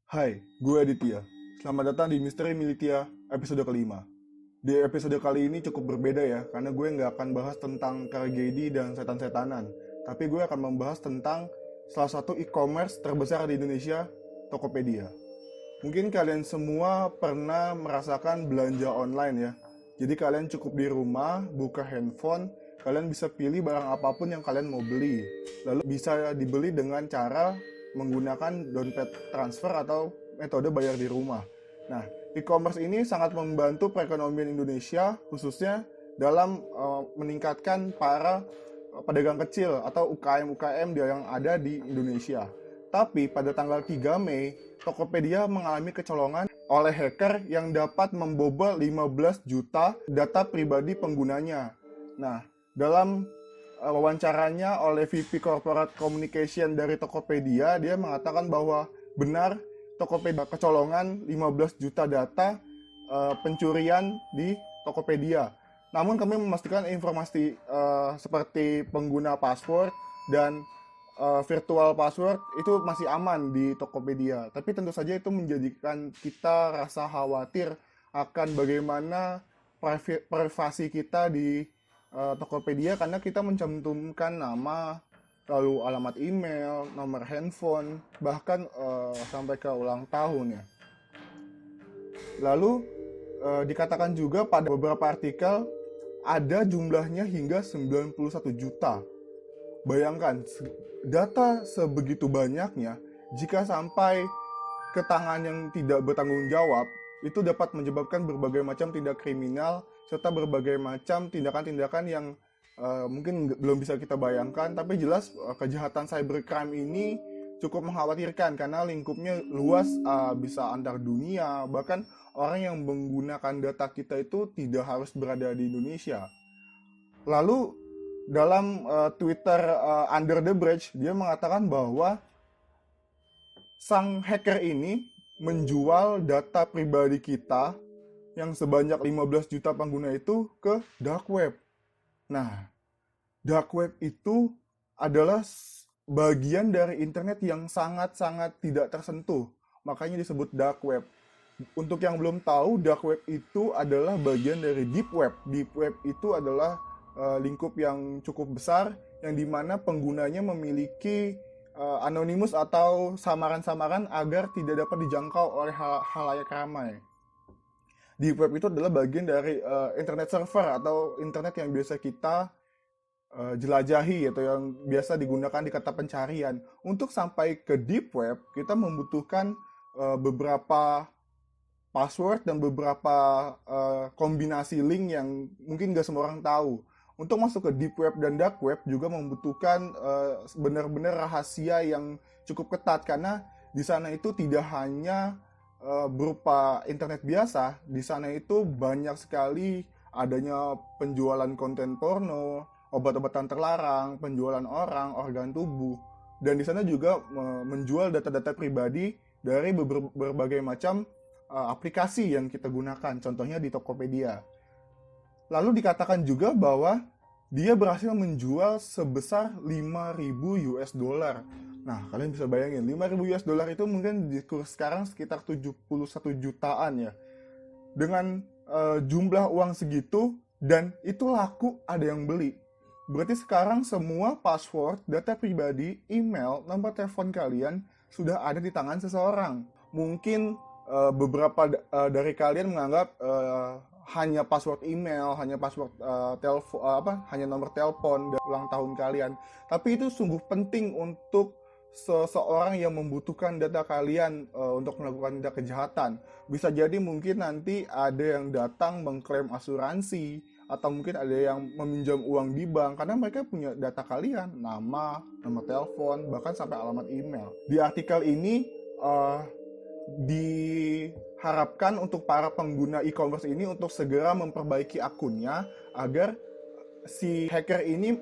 Hai, gue Aditya. Selamat datang di Misteri Militia episode kelima. Di episode kali ini cukup berbeda ya, karena gue nggak akan bahas tentang tragedi dan setan-setanan. Tapi gue akan membahas tentang salah satu e-commerce terbesar di Indonesia, Tokopedia. Mungkin kalian semua pernah merasakan belanja online ya. Jadi kalian cukup di rumah, buka handphone, kalian bisa pilih barang apapun yang kalian mau beli. Lalu bisa dibeli dengan cara menggunakan dompet transfer atau metode bayar di rumah. Nah, e-commerce ini sangat membantu perekonomian Indonesia, khususnya dalam meningkatkan para pedagang kecil atau UKM-UKM yang ada di Indonesia. Tapi pada tanggal 3 Mei, Tokopedia mengalami kecolongan oleh hacker yang dapat membobol 15 juta data pribadi penggunanya. Nah, dalam wawancaranya oleh VP Corporate Communication dari Tokopedia, dia mengatakan bahwa benar Tokopedia kecolongan 15 juta data pencurian di Tokopedia. Namun kami memastikan informasi seperti pengguna password dan virtual password itu masih aman di Tokopedia. Tapi tentu saja itu menjadikan kita rasa khawatir akan bagaimana privasi kita di Tokopedia, karena kita mencantumkan nama, lalu alamat email, nomor handphone, bahkan sampai ke ulang tahun ya. Lalu dikatakan juga pada beberapa artikel ada jumlahnya hingga 91 juta. Bayangkan, data sebegitu banyaknya, jika sampai ke tangan yang tidak bertanggung jawab, itu dapat menyebabkan berbagai macam tindak kriminal, serta berbagai macam tindakan-tindakan yang mungkin belum bisa kita bayangkan. Tapi jelas kejahatan cybercrime ini cukup mengkhawatirkan, karena lingkupnya luas, bisa antar dunia, bahkan orang yang menggunakan data kita itu tidak harus berada di Indonesia. Lalu dalam Twitter Under the Bridge, dia mengatakan bahwa sang hacker ini menjual data pribadi kita yang sebanyak 15 juta pengguna itu ke dark web. Nah, dark web itu adalah bagian dari internet yang sangat-sangat tidak tersentuh. Makanya disebut dark web. Untuk yang belum tahu, dark web itu adalah bagian dari deep web. Deep web itu adalah lingkup yang cukup besar, yang dimana penggunanya memiliki anonimus atau samaran-samaran agar tidak dapat dijangkau oleh halayak ramai. Deep web itu adalah bagian dari internet server atau internet yang biasa kita jelajahi, atau yang biasa digunakan di kata pencarian. Untuk sampai ke deep web, kita membutuhkan beberapa password dan beberapa kombinasi link yang mungkin gak semua orang tahu. Untuk masuk ke deep web dan dark web juga membutuhkan benar-benar rahasia yang cukup ketat, karena di sana itu tidak hanya berupa internet biasa. Di sana itu banyak sekali adanya penjualan konten porno, obat-obatan terlarang, penjualan orang, organ tubuh, dan di sana juga menjual data-data pribadi dari berbagai macam aplikasi yang kita gunakan, contohnya di Tokopedia. Lalu dikatakan juga bahwa dia berhasil menjual sebesar 5.000 US dollar. Nah, kalian bisa bayangin, 5.000 US dollar itu mungkin di kurs sekarang sekitar 71 jutaan ya. Dengan jumlah uang segitu, dan itu laku, ada yang beli. Berarti sekarang semua password, data pribadi, email, nomor telepon kalian sudah ada di tangan seseorang. Mungkin beberapa dari kalian menganggap hanya password email, hanya password telepon, hanya nomor telepon dan ulang tahun kalian. Tapi itu sungguh penting untuk seseorang yang membutuhkan data kalian untuk melakukan tindak kejahatan. Bisa jadi mungkin nanti ada yang datang mengklaim asuransi, atau mungkin ada yang meminjam uang di bank, karena mereka punya data kalian, nama, nomor telepon, bahkan sampai alamat email. Di artikel ini diharapkan untuk para pengguna e-commerce ini untuk segera memperbaiki akunnya, agar si hacker ini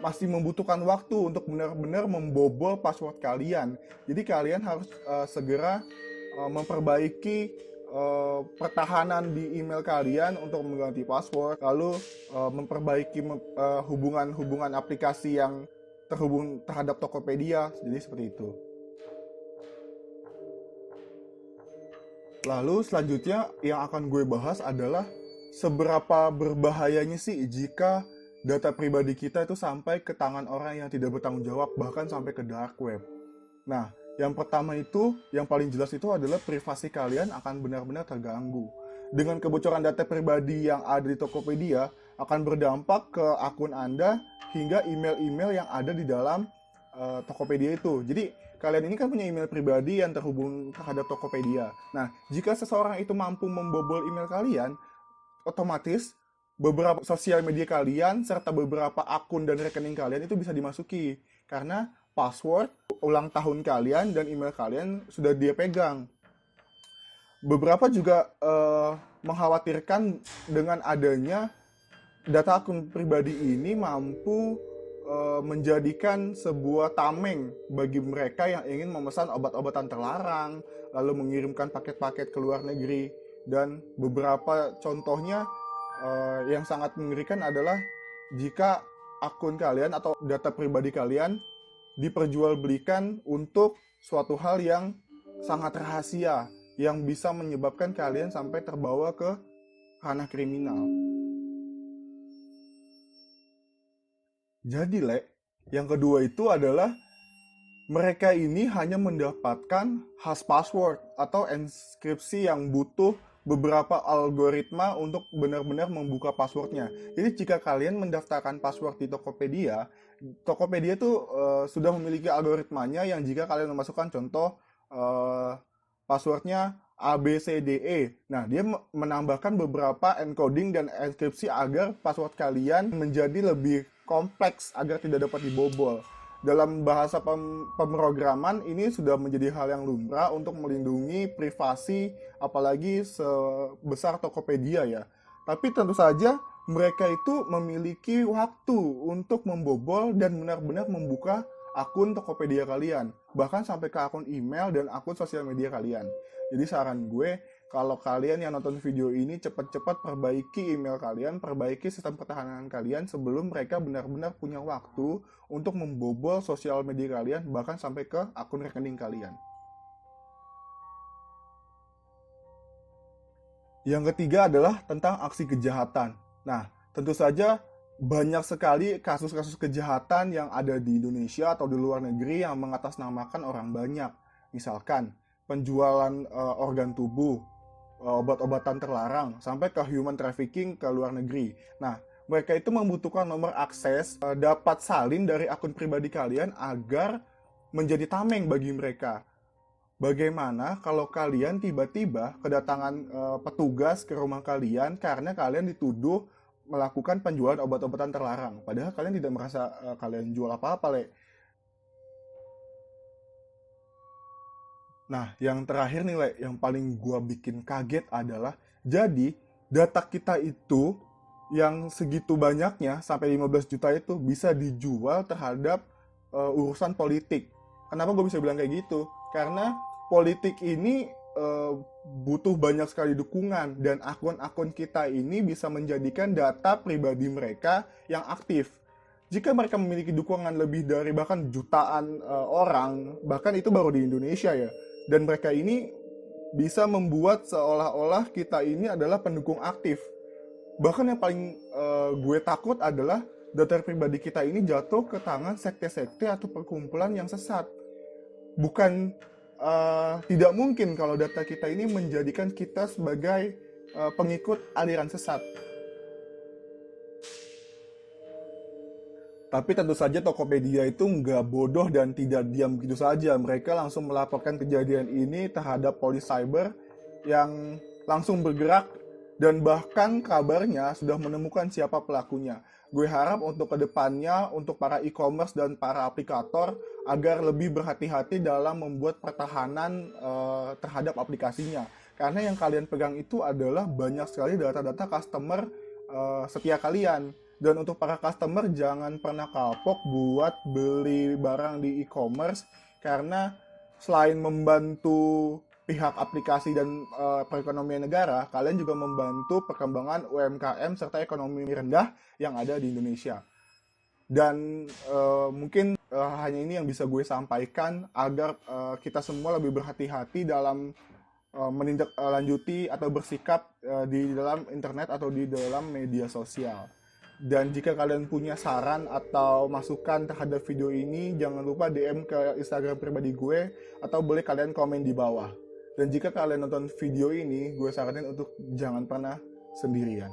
masih membutuhkan waktu untuk benar-benar membobol password kalian. Jadi kalian harus segera memperbaiki pertahanan di email kalian untuk mengganti password, lalu memperbaiki hubungan-hubungan aplikasi yang terhubung terhadap Tokopedia. Jadi seperti itu. Lalu selanjutnya yang akan gue bahas adalah seberapa berbahayanya sih jika data pribadi kita itu sampai ke tangan orang yang tidak bertanggung jawab, bahkan sampai ke dark web. Nah, yang pertama itu, yang paling jelas itu adalah privasi kalian akan benar-benar terganggu. Dengan kebocoran data pribadi yang ada di Tokopedia, akan berdampak ke akun Anda hingga email-email yang ada di dalam Tokopedia itu. Jadi, kalian ini kan punya email pribadi yang terhubung terhadap Tokopedia. Nah, jika seseorang itu mampu membobol email kalian, otomatis beberapa sosial media kalian serta beberapa akun dan rekening kalian itu bisa dimasuki karena password, ulang tahun kalian dan email kalian sudah dia pegang. Beberapa juga mengkhawatirkan dengan adanya data akun pribadi ini mampu menjadikan sebuah tameng bagi mereka yang ingin memesan obat-obatan terlarang, lalu mengirimkan paket-paket ke luar negeri. Dan beberapa contohnya yang sangat mengerikan adalah jika akun kalian atau data pribadi kalian diperjualbelikan untuk suatu hal yang sangat rahasia, yang bisa menyebabkan kalian sampai terbawa ke ranah kriminal. Jadi, yang kedua itu adalah mereka ini hanya mendapatkan hash password atau enskripsi yang butuh beberapa algoritma untuk benar-benar membuka passwordnya. Jadi jika kalian mendaftarkan password di Tokopedia, Tokopedia itu sudah memiliki algoritmanya yang jika kalian memasukkan contoh passwordnya ABCDE. Nah, dia menambahkan beberapa encoding dan enkripsi agar password kalian menjadi lebih kompleks agar tidak dapat dibobol. Dalam bahasa pemrograman ini sudah menjadi hal yang lumrah untuk melindungi privasi apalagi sebesar Tokopedia ya. Tapi tentu saja mereka itu memiliki waktu untuk membobol dan benar-benar membuka akun Tokopedia kalian, bahkan sampai ke akun email dan akun sosial media kalian. Jadi saran gue, kalau kalian yang nonton video ini cepat-cepat perbaiki email kalian, perbaiki sistem pertahanan kalian sebelum mereka benar-benar punya waktu untuk membobol sosial media kalian, bahkan sampai ke akun rekening kalian. Yang ketiga adalah tentang aksi kejahatan. Nah, tentu saja banyak sekali kasus-kasus kejahatan yang ada di Indonesia atau di luar negeri yang mengatasnamakan orang banyak. Misalkan penjualan organ tubuh, obat-obatan terlarang, sampai ke human trafficking ke luar negeri. Nah, mereka itu membutuhkan nomor akses dapat salin dari akun pribadi kalian agar menjadi tameng bagi mereka. Bagaimana kalau kalian tiba-tiba kedatangan petugas ke rumah kalian karena kalian dituduh melakukan penjualan obat-obatan terlarang, padahal kalian tidak merasa kalian jual apa-apa, Nah, yang terakhir nih, yang paling gua bikin kaget adalah, jadi data kita itu yang segitu banyaknya, sampai 15 juta itu bisa dijual terhadap urusan politik. Kenapa gue bisa bilang kayak gitu? Karena politik ini butuh banyak sekali dukungan, dan akun-akun kita ini bisa menjadikan data pribadi mereka yang aktif. Jika mereka memiliki dukungan lebih dari bahkan jutaan orang, bahkan itu baru di Indonesia ya, dan mereka ini bisa membuat seolah-olah kita ini adalah pendukung aktif. Bahkan yang paling gue takut adalah data pribadi kita ini jatuh ke tangan sekte-sekte atau perkumpulan yang sesat. Bukan tidak mungkin kalau data kita ini menjadikan kita sebagai pengikut aliran sesat. Tapi tentu saja Tokopedia itu nggak bodoh dan tidak diam begitu saja. Mereka langsung melaporkan kejadian ini terhadap polisi cyber yang langsung bergerak dan bahkan kabarnya sudah menemukan siapa pelakunya. Gue harap untuk kedepannya, untuk para e-commerce dan para aplikator, agar lebih berhati-hati dalam membuat pertahanan terhadap aplikasinya. Karena yang kalian pegang itu adalah banyak sekali data-data customer setia kalian. Dan untuk para customer, jangan pernah kapok buat beli barang di e-commerce, karena selain membantu pihak aplikasi dan perekonomian negara, kalian juga membantu perkembangan UMKM serta ekonomi rendah yang ada di Indonesia. Dan mungkin hanya ini yang bisa gue sampaikan agar kita semua lebih berhati-hati dalam menindaklanjuti atau bersikap di dalam internet atau di dalam media sosial. Dan jika kalian punya saran atau masukan terhadap video ini, jangan lupa DM ke Instagram pribadi gue atau boleh kalian komen di bawah. Dan jika kalian nonton video ini, gue saranin untuk jangan pernah sendirian.